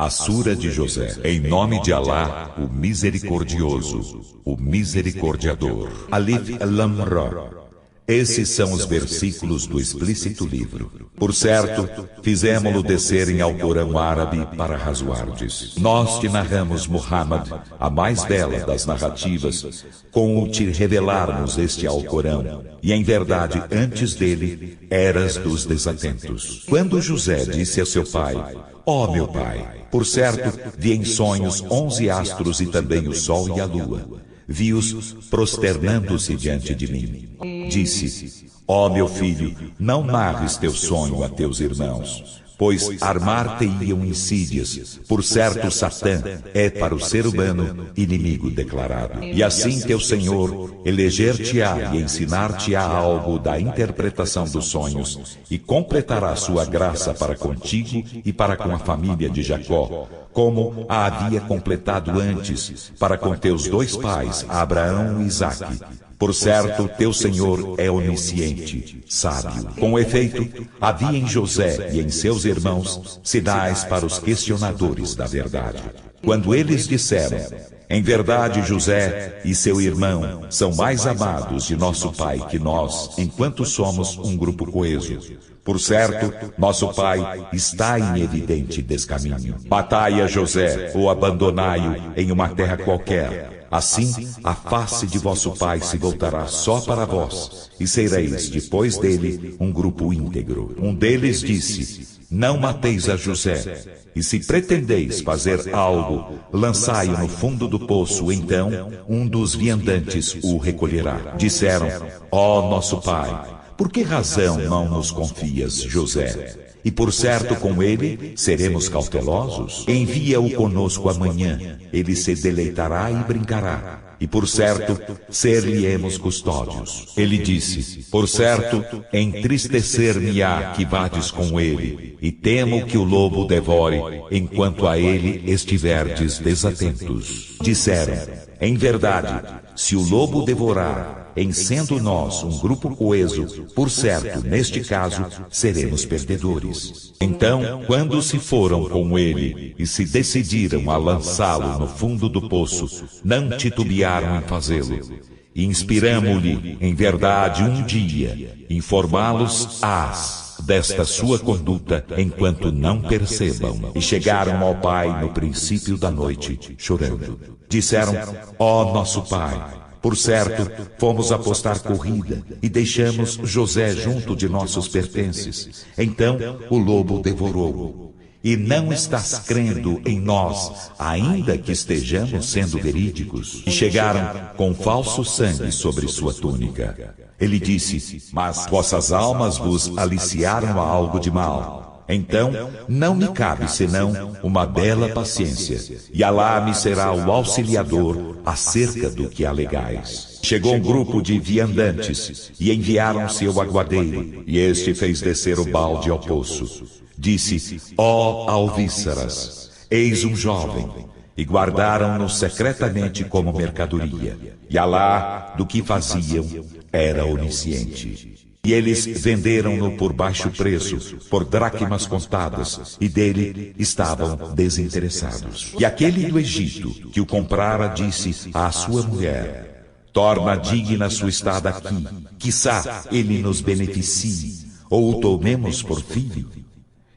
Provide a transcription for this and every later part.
A Sura de José. Em nome de Alá, o Misericordioso, o Misericordiador. Alif Lam Ra. Esses são os versículos do explícito livro. Por certo, fizemo-lo descer em Alcorão árabe para razoardes. Nós te narramos, Muhammad, a mais bela das narrativas, com o te revelarmos este Alcorão. E em verdade, antes dele, eras dos desatentos. Quando José disse a seu pai: ó meu pai, por certo, vi em sonhos 11 astros e também o sol e a lua. Vi-os prosternando-se diante de mim. Disse: ó meu filho, não narres teu sonho a teus irmãos, pois armar-te-iam insídias. Por certo, Satã é para o ser humano inimigo declarado. E assim teu Senhor eleger-te-á e ensinar-te-á algo da interpretação dos sonhos, e completará sua graça para contigo e para com a família de Jacó, como a havia completado antes para com teus dois pais, Abraão e Isaque. Por certo, teu Senhor é onisciente, sábio. Com efeito, havia em José e em seus irmãos sinais para os questionadores da verdade. Quando eles disseram: em verdade, José e seu irmão são mais amados de nosso pai que nós, enquanto somos um grupo coeso. Por certo, nosso pai está em evidente descaminho. Matai a José ou abandonai-o em uma terra qualquer. Assim, a face de vosso pai se voltará só para vós, e sereis, depois dele, um grupo íntegro. Um deles disse: não mateis a José, e se pretendeis fazer algo, lançai-o no fundo do poço, então um dos viandantes o recolherá. Disseram: ó nosso pai, por que razão não nos confias, José? E por certo com ele seremos cautelosos. Envia-o conosco amanhã, ele se deleitará e brincará. E por certo, ser-lhe-emos custódios. Ele disse: por certo, entristecer-me-á que vades com ele, e temo que o lobo devore, enquanto a ele estiverdes desatentos. Disseram: em verdade, se o lobo devorar, em sendo nós um grupo coeso, por certo, neste caso, seremos perdedores. Então, quando se foram com ele e se decidiram a lançá-lo no fundo do poço, não titubearam em fazê-lo. E inspiramo-lhe, em verdade, um dia, informá-los-ás desta sua conduta, enquanto não percebam. E chegaram ao pai no princípio da noite, chorando. Disseram: ó nosso pai, por certo, fomos apostar corrida e deixamos José junto de nossos pertences. Então o lobo devorou-o. E não estás crendo em nós, ainda que estejamos sendo verídicos? E chegaram com falso sangue sobre sua túnica. Ele disse: mas vossas almas vos aliciaram a algo de mal. Então, não me cabe senão uma bela paciência, e Alá me será o auxiliador acerca do que alegais. Chegou um grupo de viandantes, e enviaram seu aguadeiro, e este fez descer o balde ao poço. Disse: ó alvíceras, eis um jovem, e guardaram-no secretamente como mercadoria. E Alá, do que faziam, era onisciente. E eles venderam-no por baixo preço, por dracmas contadas, e dele estavam desinteressados. E aquele do Egito, que o comprara, disse à sua mulher: torna digna sua estada aqui, quiçá ele nos beneficie, ou o tomemos por filho.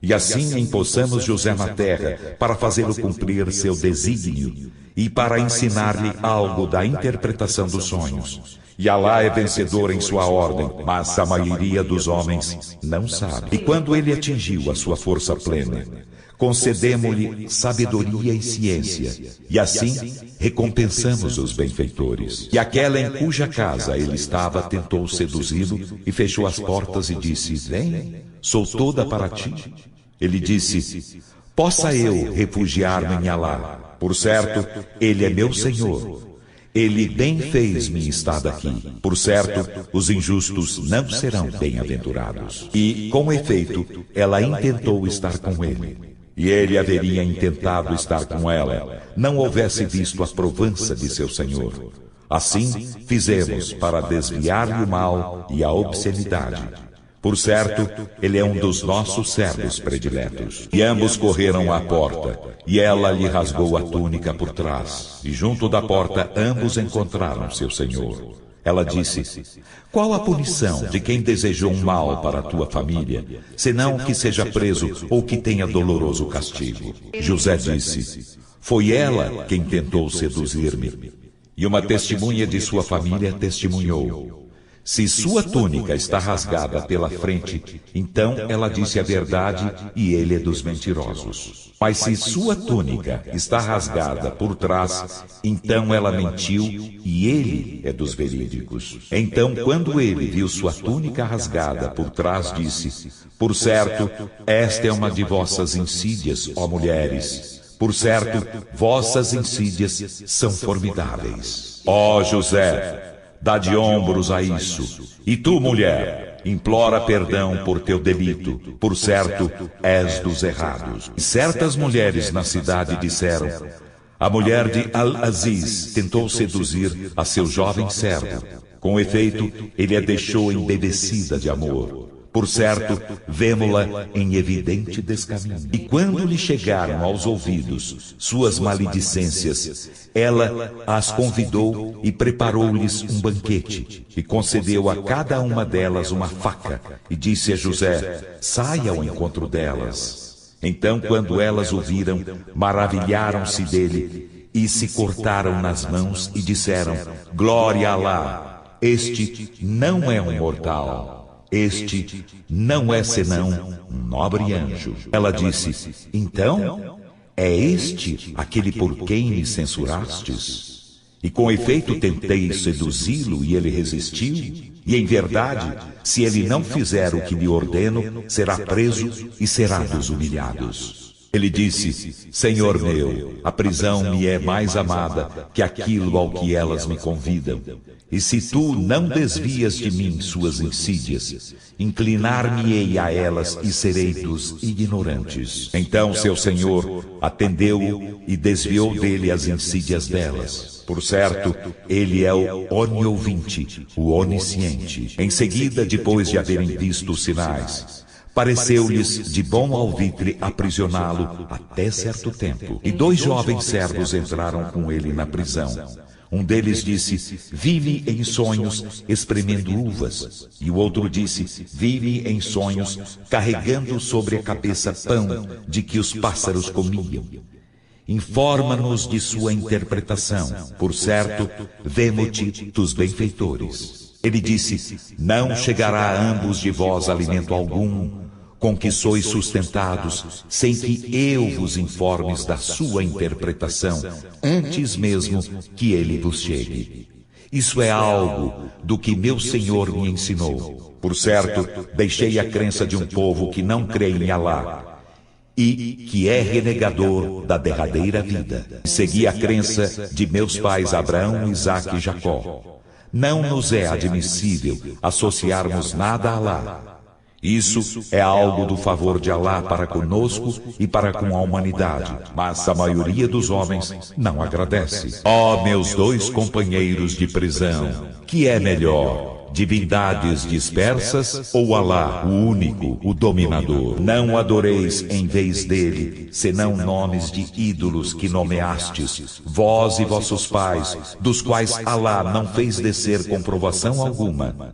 E assim empossamos José na terra, para fazê-lo cumprir seu desígnio, e para ensinar-lhe algo da interpretação dos sonhos. E Alá é vencedor em sua ordem, mas a maioria dos homens não sabe. E quando ele atingiu a sua força plena, concedemo-lhe sabedoria e ciência, e assim recompensamos os benfeitores. E aquela em cuja casa ele estava tentou seduzi-lo e fechou as portas e disse: vem, sou toda para ti. Ele disse: possa eu refugiar-me em Alá. Por certo, ele é meu Senhor. Ele bem fez minha estada aqui. Por certo, os injustos não serão bem-aventurados. E, com efeito, ela intentou estar com ele. E ele haveria intentado estar com ela, não houvesse visto a provança de seu Senhor. Assim, fizemos para desviar-lhe o mal e a obscenidade. Por certo, ele é um dos nossos servos prediletos. E ambos correram à porta, e ela lhe rasgou a túnica por trás. E junto da porta ambos encontraram seu senhor. Ela disse: qual a punição de quem desejou um mal para a tua família, senão que seja preso ou que tenha doloroso castigo? José disse: foi ela quem tentou seduzir-me. E uma testemunha de sua família testemunhou: se sua túnica está rasgada pela frente, então ela disse a verdade e ele é dos mentirosos. Mas se sua túnica está rasgada por trás, então ela mentiu e ele é dos verídicos. Então, quando ele viu sua túnica rasgada por trás, disse: por certo, esta é uma de vossas insídias, ó mulheres. Por certo, vossas insídias são formidáveis. Ó José, dá de ombros a isso. E tu, mulher, implora perdão por teu delito. Por certo, és dos errados. E certas mulheres na cidade disseram: a mulher de Al-Aziz tentou seduzir a seu jovem servo. Com efeito, ele a deixou embebecida de amor. Por certo, vemo-la em evidente descaminho. E quando lhe chegaram aos ouvidos suas maledicências, ela as convidou e preparou-lhes um banquete. E concedeu a cada uma delas uma faca. E disse a José: saia ao encontro delas. Então, quando elas o viram, maravilharam-se dele e se cortaram nas mãos e disseram: glória a Alá, este não é um mortal. Este não é senão um nobre anjo. Ela disse: então, é este aquele por quem me censurastes? E com efeito tentei seduzi-lo e ele resistiu? E em verdade, se ele não fizer o que lhe ordeno, será preso e será dos humilhados. Ele disse: Senhor meu, a prisão me é mais amada que aquilo ao que elas me convidam. E se tu não desvias de mim suas insídias, inclinar-me-ei a elas e serei dos ignorantes. Então seu senhor atendeu-o e desviou dele as insídias delas. Por certo, ele é o oniovinte, o onisciente. Em seguida, depois de haverem visto os sinais, pareceu-lhes de bom alvitre aprisioná-lo até certo tempo. E 2 jovens servos entraram com ele na prisão. Um deles disse: vi-me em sonhos espremendo uvas. E o outro disse: vi-me em sonhos carregando sobre a cabeça pão de que os pássaros comiam. Informa-nos de sua interpretação. Por certo, vemo-te dos benfeitores. Ele disse: não chegará a ambos de vós alimento algum, com que sois sustentados, sem que eu vos informes da sua interpretação, antes mesmo que ele vos chegue. Isso é algo do que meu Senhor me ensinou. Por certo, deixei a crença de um povo que não crê em Alá e que é renegador da derradeira vida. Segui a crença de meus pais Abraão, Isaque e Jacó. Não nos é admissível associarmos nada a Alá. Isso é algo do favor de Alá para conosco e para com a humanidade, mas a maioria dos homens não agradece. Ó meus 2 companheiros de prisão, que é melhor, divindades dispersas ou Alá, o único, o dominador? Não adoreis em vez dele, senão nomes de ídolos que nomeastes, vós e vossos pais, dos quais Alá não fez descer comprovação alguma.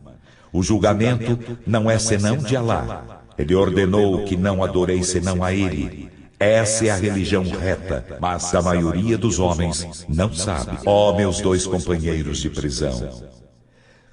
O julgamento não é senão de Alá. Ele ordenou que não adoreis senão a Ele. Essa é a religião reta, mas a maioria dos homens não sabe. Ó meus 2 companheiros de prisão,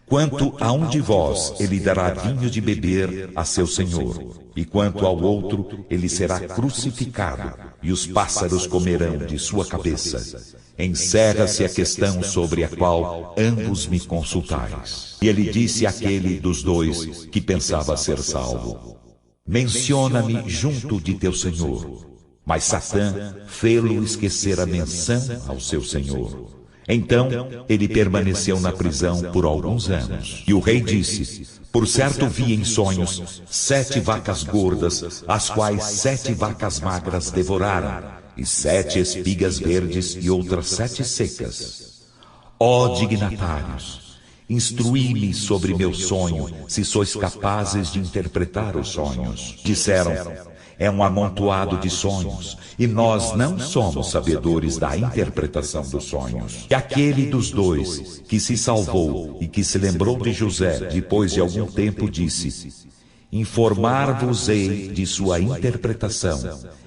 quanto a um de vós, ele dará vinho de beber a seu senhor, e quanto ao outro, ele será crucificado, e os pássaros comerão de sua cabeça. Encerra-se a questão sobre a qual ambos me consultais. E ele disse àquele dos 2 que pensava ser salvo: menciona-me junto de teu senhor. Mas Satã fê-lo esquecer a menção ao seu senhor. Então, ele permaneceu na prisão por alguns anos. E o rei disse: por certo vi em sonhos 7 vacas gordas, as quais 7 vacas magras devoraram, e 7 espigas verdes e outras 7 secas. Ó dignatários, Instruí-me sobre meu sonho, se sois capazes de interpretar os sonhos. Disseram: é um amontoado de sonhos, e nós não somos sabedores da interpretação dos sonhos. E aquele dos dois, que se salvou e que se lembrou de José, depois de algum tempo, disse: informar-vos-ei de sua interpretação.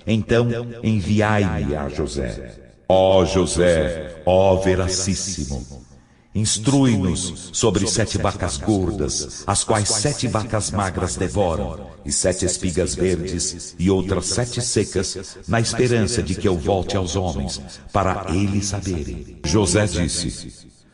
Então enviai-me a José. Ó José, ó Veracíssimo, instrui-nos sobre 7 vacas gordas, as quais 7 vacas magras devoram, e 7 espigas verdes, e outras 7 secas, na esperança de que eu volte aos homens, para eles saberem. José disse: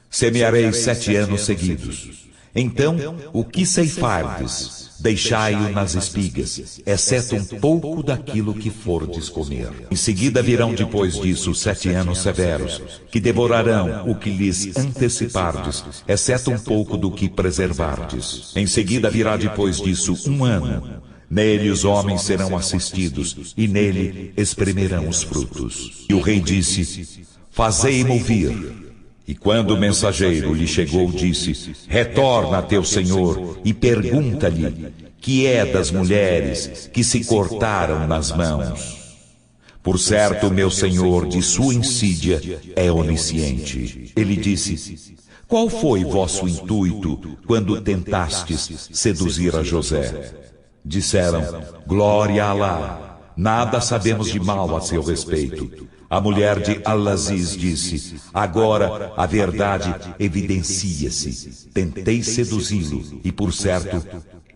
semearei 7 anos seguidos. Então, o que ceifardes, deixai-o nas espigas, exceto um pouco daquilo que fordes comer. Em seguida virão depois disso 7 anos severos, que devorarão o que lhes antecipardes, exceto um pouco do que preservardes. Em seguida virá depois disso 1 ano. Nele os homens serão assistidos, e nele espremerão os frutos. E o rei disse: fazei-me ouvir. E quando o mensageiro lhe chegou, disse: retorna a teu senhor e pergunta-lhe que é das mulheres que se cortaram nas mãos. Por certo, meu senhor, de sua insídia, é onisciente. Ele disse: qual foi vosso intuito quando tentastes seduzir a José? Disseram: glória a Alá, nada sabemos de mal a seu respeito. A mulher de Al-Aziz disse: agora a verdade evidencia-se. Tentei seduzi-lo, e por certo,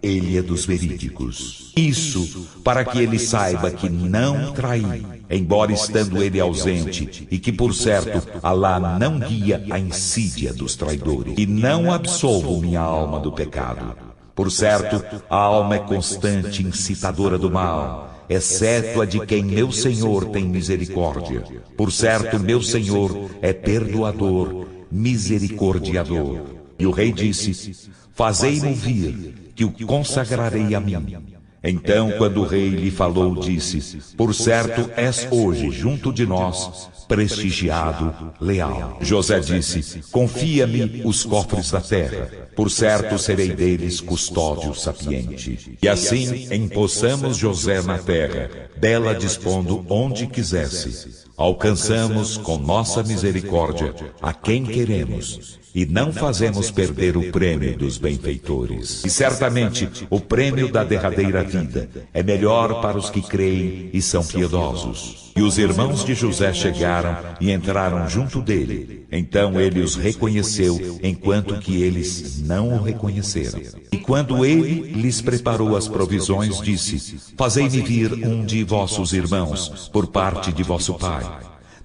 ele é dos verídicos. Isso para que ele saiba que não traí, embora estando ele ausente, e que por certo Alá não guia a insídia dos traidores. E não absolvo minha alma do pecado. Por certo, a alma é constante incitadora do mal, exceto a de quem meu Senhor tem misericórdia. Por certo, meu Senhor é perdoador, misericordiador. E o rei disse: fazei-me ouvir, que o consagrarei a mim. Então, quando o rei lhe falou, disse: por certo, és hoje junto de nós prestigiado, leal. José disse: confia-me os cofres da terra, por certo serei deles custódio sapiente. E assim empossamos José na terra, dela dispondo onde quisesse. Alcançamos com nossa misericórdia a quem queremos, e não fazemos perder o prêmio dos benfeitores. E certamente o prêmio da derradeira vida é melhor para os que creem e são piedosos. E os irmãos de José chegaram e entraram junto dele. Então ele os reconheceu, enquanto que eles não o reconheceram. E quando ele lhes preparou as provisões, disse: fazei-me vir um de vossos irmãos, por parte de vosso pai.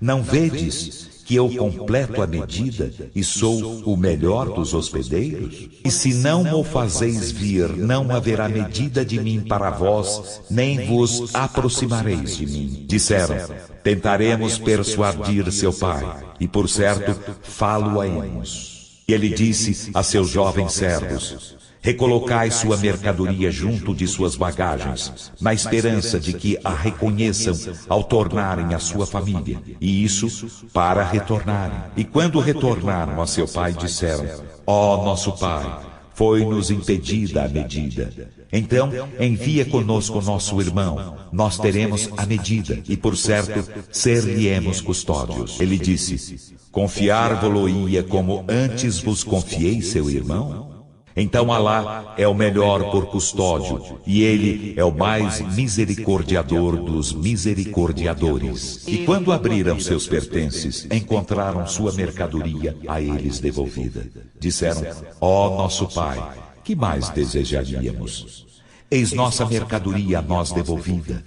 Não vedes que eu completo a medida e sou o melhor dos hospedeiros? E se não o fazeis vir, não haverá medida de mim para vós, nem vos aproximareis de mim. Disseram: tentaremos persuadir seu pai, e por certo falo-a-emos. E ele disse a seus jovens servos: recolocai sua mercadoria junto de suas bagagens, na esperança de que a reconheçam ao tornarem a sua família, e isso para retornarem. E quando retornaram a seu pai, disseram: ó nosso pai, foi-nos impedida a medida. Então envia conosco nosso irmão, nós teremos a medida, e por certo ser-lhe-emos custódios. Ele disse: confiar-vos-lo-ia como antes vos confiei seu irmão? Então Alá é o melhor por custódio, e Ele é o mais misericordiador dos misericordiadores. E quando abriram seus pertences, encontraram sua mercadoria a eles devolvida. Disseram: ó nosso pai, que mais desejaríamos? Eis nossa mercadoria a nós devolvida.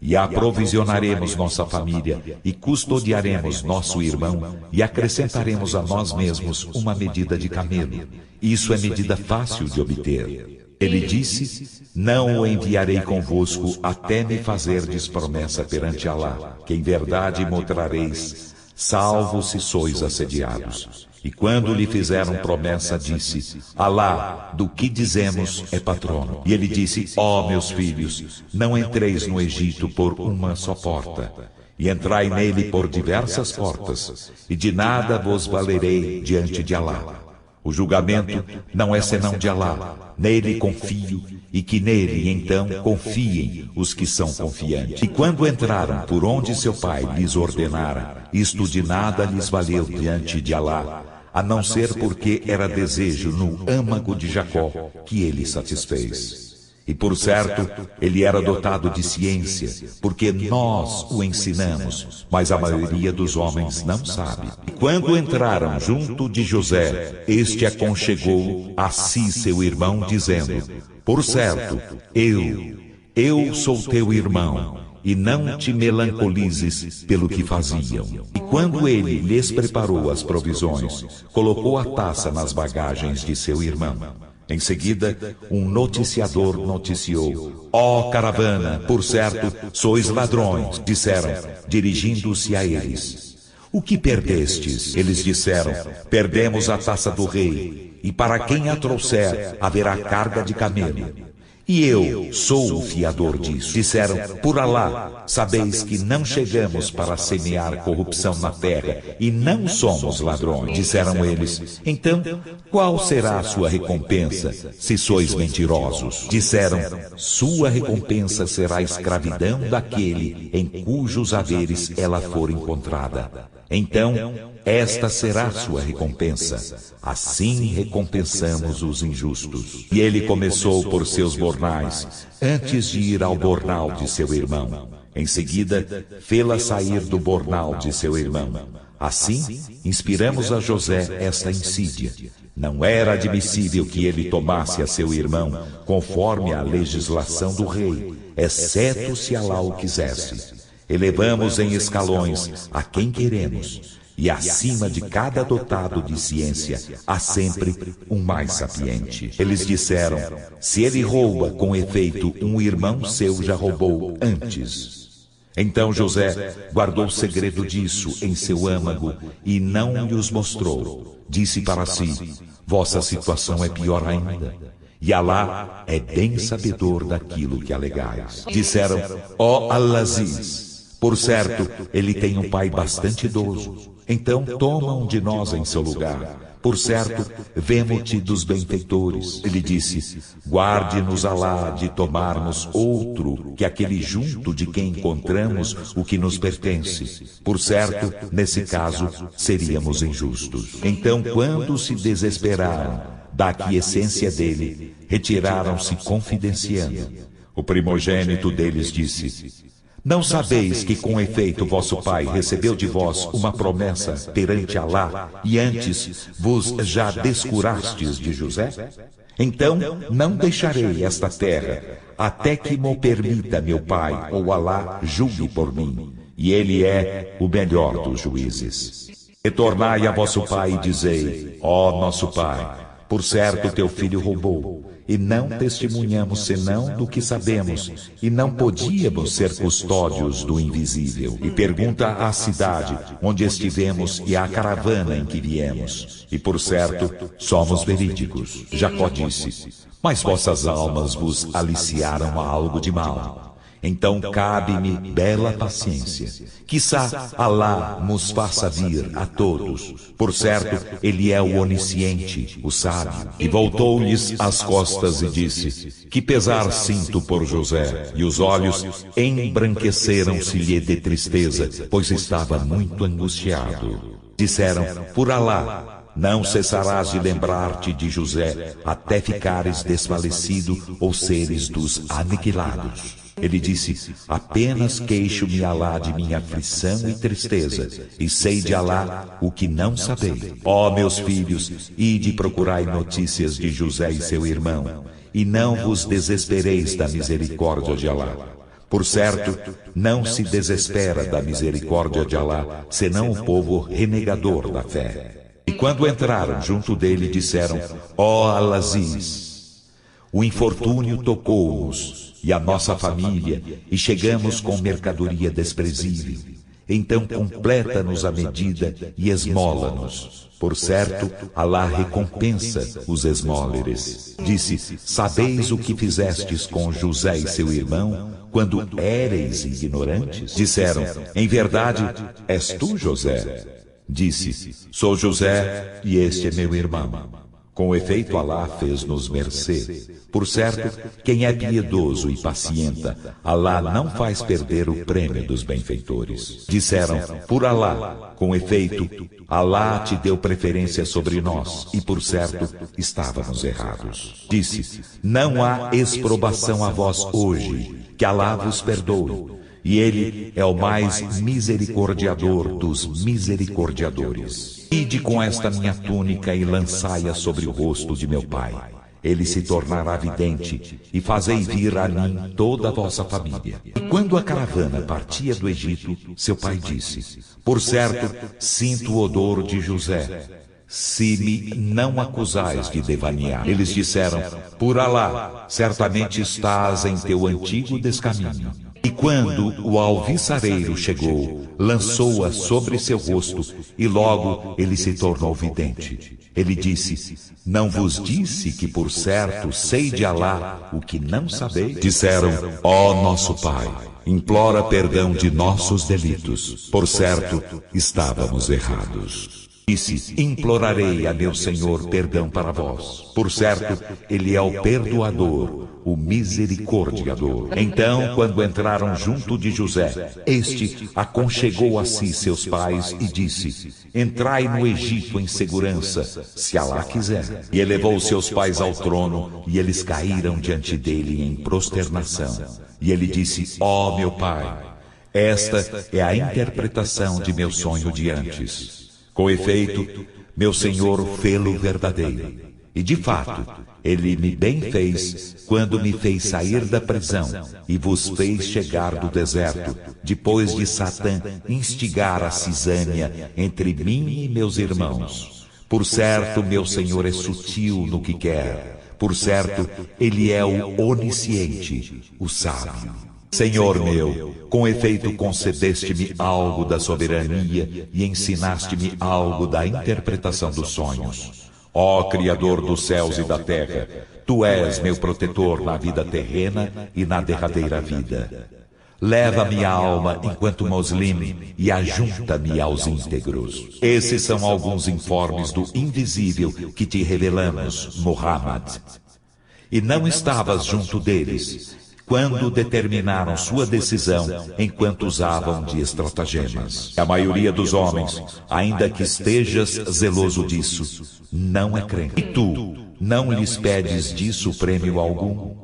E aprovisionaremos nossa família, e custodiaremos nosso irmão, e acrescentaremos a nós mesmos uma medida de camelo. Isso é medida fácil de obter. Ele disse: não o enviarei convosco até me fazerdes promessa perante Alá, que em verdade mostrareis, salvo se sois assediados. E quando lhe fizeram promessa, disse: Alá, do que dizemos, é patrono. E ele disse: ó meus filhos, não entreis no Egito por uma só porta, e entrai nele por diversas portas, e de nada vos valerei diante de Alá. O julgamento não é senão de Alá. Nele confio, e que nele, então, confiem os que são confiantes. E quando entraram por onde seu pai lhes ordenara, isto de nada lhes valeu diante de Alá, a não ser porque era desejo no âmago de Jacó que ele satisfez. E por certo, ele era dotado de ciência, porque nós o ensinamos, mas a maioria dos homens não sabe. E quando entraram junto de José, este aconchegou a si seu irmão, dizendo: por certo, eu sou teu irmão, e não te melancolizes pelo que faziam. E quando ele lhes preparou as provisões, colocou a taça nas bagagens de seu irmão. Em seguida, um noticiador noticiou: ó caravana, por certo, sois ladrões, disseram, dirigindo-se a eles. O que perdestes? Eles disseram: perdemos a taça do rei, e para quem a trouxer, haverá carga de camelo. E eu sou o fiador disso. Disseram: por Alá, sabeis que não chegamos para semear corrupção na terra, e não somos ladrões. Disseram eles: então, qual será a sua recompensa, se sois mentirosos? Disseram: sua recompensa será a escravidão daquele em cujos haveres ela for encontrada. Então, esta será sua recompensa. Assim recompensamos os injustos. E ele começou por seus bornais, antes de ir ao bornal de seu irmão. Em seguida, fê-la sair do bornal de seu irmão. Assim, inspiramos a José esta insídia. Não era admissível que ele tomasse a seu irmão, conforme a legislação do rei, exceto se Alá o quisesse. Elevamos em escalões a quem queremos, e acima de cada dotado de ciência há sempre um mais sapiente. Eles disseram: se ele rouba, com efeito, um irmão seu já roubou antes. Então José guardou segredo disso em seu âmago e não lhe os mostrou. Disse para si: vossa situação é pior ainda. E Alá é bem sabedor daquilo que alegais. Disseram: ó Al-Aziz, por certo, ele tem um pai bastante idoso. Então toma um de nós em seu lugar. Por certo, vemo-te dos benfeitores. Ele disse: guarde-nos Alá de tomarmos outro que aquele junto de quem encontramos o que nos pertence. Por certo, nesse caso, seríamos injustos. Então, quando se desesperaram da aquiescência dele, retiraram-se confidenciando. O primogênito deles disse: não sabeis que com efeito vosso pai recebeu de vós uma promessa perante Alá e antes vos já descurastes de José? Então não deixarei esta terra até que mo permita meu pai ou Alá julgue por mim, e ele é o melhor dos juízes. Retornai a vosso pai e dizei: ó nosso pai, por certo teu filho roubou, e não testemunhamos senão do que sabemos, e não podíamos ser custódios do invisível. E pergunta à cidade onde estivemos e à caravana em que viemos. E por certo, somos verídicos. Jacó disse: mas vossas almas vos aliciaram a algo de mal. Então cabe-me bela paciência. Quiçá Alá nos faça vir a todos. Por certo, ele é o onisciente, o sábio. E voltou-lhes as costas e disse: que pesar sinto por José. E os olhos embranqueceram-se-lhe de tristeza, pois estava muito angustiado. Disseram: por Alá, não cessarás de lembrar-te de José até ficares desfalecido ou seres dos aniquilados. Ele disse: apenas queixo-me Alá de minha aflição e tristeza, e sei de Alá o que não sabei. Ó meus filhos, ide procurai notícias de José e seu irmão, e não vos desespereis da misericórdia de Alá. Por certo, não se desespera da misericórdia de Alá, senão o povo renegador da fé. E quando entraram junto dele, disseram: ó Al-Aziz, o infortúnio tocou-nos e a nossa família, e chegamos com mercadoria desprezível. Então completa-nos a medida e esmola-nos. Por certo, Alá recompensa os esmóleres. Disse: sabeis o que fizestes com José e seu irmão, quando éreis ignorantes? Disseram: em verdade, és tu, José? Disse: sou José, e este é meu irmão. Com efeito, Alá fez-nos mercê. Por certo, quem é piedoso e pacienta, Alá não faz perder o prêmio dos benfeitores. Disseram, por Alá, com efeito, Alá te deu preferência sobre nós, e por certo, estávamos errados. Disse, não há exprobação a vós hoje, que Alá vos perdoe. E Ele é o mais misericordiador dos misericordiadores. Ide com esta minha túnica e lançai-a sobre o rosto de meu pai. Ele se tornará vidente, e fazei vir a mim toda a vossa família. E quando a caravana partia do Egito, seu pai disse, por certo, sinto o odor de José. Se me não acusais de devanear. Eles disseram, por Alá, certamente estás em teu antigo descaminho. E quando o alviçareiro chegou, lançou-a sobre seu rosto, e logo ele se tornou vidente. Ele disse, não vos disse que por certo sei de Alá o que não sabeis? Disseram, ó nosso pai, implora perdão de nossos delitos. Por certo, estávamos errados. Disse, implorarei a meu Senhor perdão para vós. Por certo, Ele é o perdoador, o misericordiador. Então, quando entraram junto de José, este aconchegou a si seus pais e disse, entrai no Egito em segurança, se Alá quiser. E elevou seus pais ao trono, e eles caíram diante dele em prosternação. E ele disse, ó meu pai, esta é a interpretação de meu sonho de antes. Com efeito, meu Senhor fê-lo verdadeiro. E de fato, Ele me bem fez quando me fez sair da prisão e vos fez chegar do deserto, depois de Satã instigar a cisânia entre mim e meus irmãos. Por certo, meu Senhor é sutil no que quer. Por certo, Ele é o onisciente, o sábio. Senhor meu, com efeito concedeste-me algo da soberania e ensinaste-me algo da interpretação dos sonhos. Ó Criador dos céus e da terra, Tu és meu protetor na vida terrena e na derradeira vida. Leva minha alma enquanto Muslim e ajunta-me aos íntegros. Esses são alguns informes do invisível que te revelamos, Muhammad. E não estavas junto deles quando determinaram sua decisão enquanto usavam de estratagemas. A maioria dos homens, ainda que estejas zeloso disso, não é crente. E tu, não lhes pedes disso prêmio algum?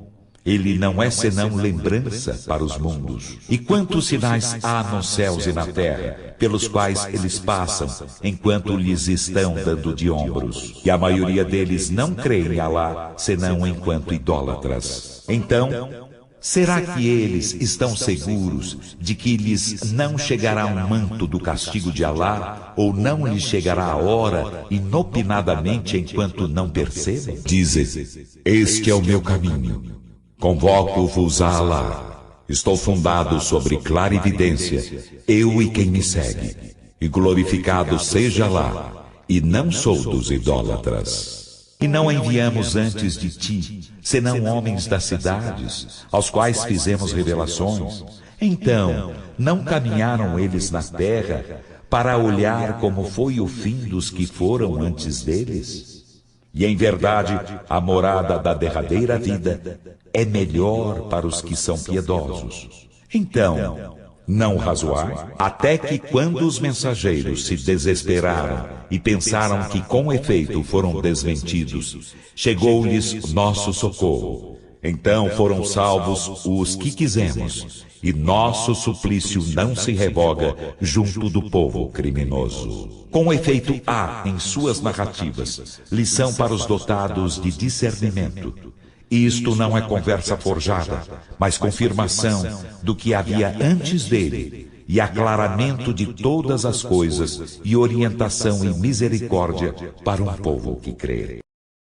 Ele não é senão lembrança para os mundos. E quantos sinais há nos céus e na terra, pelos quais eles passam, enquanto lhes estão dando de ombros? E a maioria deles não crê em Alá, senão enquanto idólatras. Então, será que eles estão seguros de que lhes não chegará um manto do castigo de Alá, ou não lhes chegará a hora, inopinadamente, enquanto não percebam? Dizem, este é o meu caminho. Convoco-vos a Alá. Estou fundado sobre clarividência, eu e quem me segue. E glorificado seja Alá, e não sou dos idólatras. E não enviamos antes de ti, senão homens das cidades, aos quais fizemos revelações. Então, não caminharam eles na terra para olhar como foi o fim dos que foram antes deles? E em verdade, a morada da derradeira vida é melhor para os que são piedosos. Então, não razoai? Até que quando os mensageiros se desesperaram e pensaram que com efeito foram desmentidos, chegou-lhes nosso socorro. Então foram salvos os que quisemos, e nosso suplício não se revoga junto do povo criminoso. Com efeito há em suas narrativas lição para os dotados de discernimento. Isto não é conversa forjada, mas confirmação do que havia antes dele, e aclaramento de todas as coisas, e orientação e misericórdia para um povo que crê.